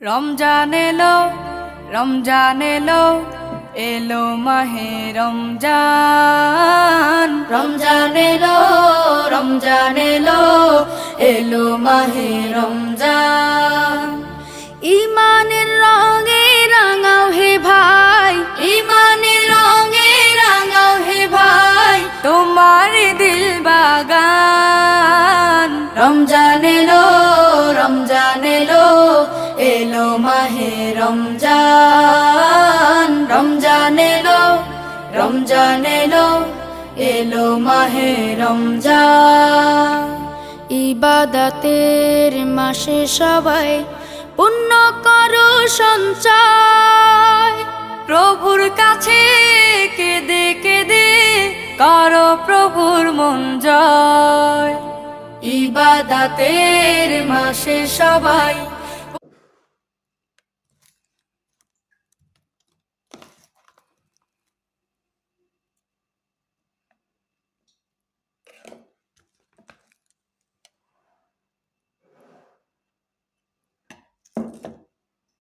রমজান এলো, রমজান এলো, এলো মাহে রমজান। রমজান এলো, রমজান এলো, এলো মাহে রমজান। ইমানের রঙে রাঙাও হে ভাই, ইমানের রঙে রাঙাও হে ভাই, তোমার দিল বাগান। রমজান এলো, রমজান এলো, এলো মাহে রমজান। রমজান এলো, রমজান এলো, এলো মাহে রমজান। ইবাদতের মাসে সবাই পুণ্য করো সঞ্চয়, প্রভুর কাছে কেঁদে কেঁদে করো প্রভুর মন জয়। ইবাদতের মাসে সবাই